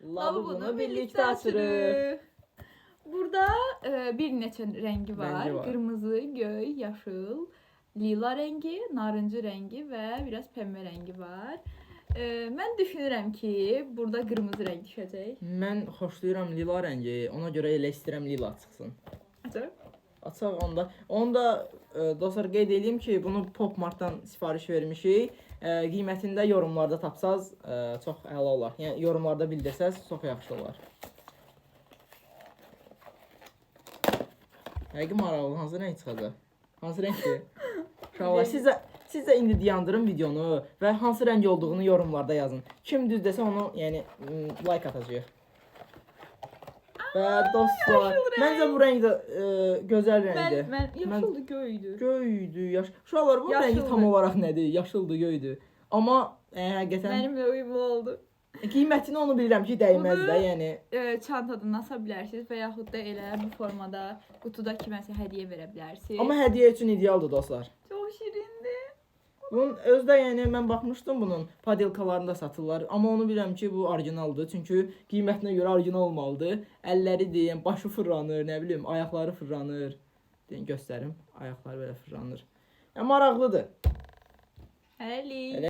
Lavabonu birlikdə açırıq. Burada bir neçə rəngi var. Rəngi var. Qırmızı, göy, yaşıl, lila rəngi, narıncı rəngi və biraz pəmbə rəngi var. Mən düşünürəm ki, burada qırmızı rəng düşəcək. Mən xoşlayıram lila rəngi. Ona görə elə istəyirəm lila çıxsın. Açaq. Açaq onda. Onu da dostlar qeyd edeyim ki, bunu Pop Martdan sifariş vermişik. Qiymətində yorumlarda tapsaz çox əla olar. Yəni yorumlarda bildirsəz çox yaxşı olar. Həqiqi maraqlı hansı rəng çıxacaq? Hansı rəngdir? Uşaqlar siz də indi dayandırın videonu və hansı rəng olduğunu yorumlarda yazın. Kim düz desə onu yəni like atacağıq. Və dostlar, məncə bu rəng də gözəl rəngdir. Mən yaşıldır, göydür. Göydür, uşaqlar bu rəngi tam olaraq nədir? Yaşıldır, göydür. Amma həqiqətən Mənimlə uyumlu oldu. qiymətini onu bilirəm ki, dəyməz də, yəni Çantadan asa bilərsiniz və yaxud da elə bu formada qutuda kiməsə hədiyyə verə bilərsiniz. amma hədiyyə üçün idealdır dostlar. Çox şirindir. Bunun özdə yəni mən baxmışdım bunun padelkalarında satırlar, amma onu bilirəm ki, bu orijinaldır. Çünki qiymətinə görə orijinal olmalıdır. Əlləri deyim, başı fırlanır, nə bilim, ayaqları fırlanır. Deyim göstərim, ayaqları belə fırlanır. Yəni maraqlıdır. Hələlik.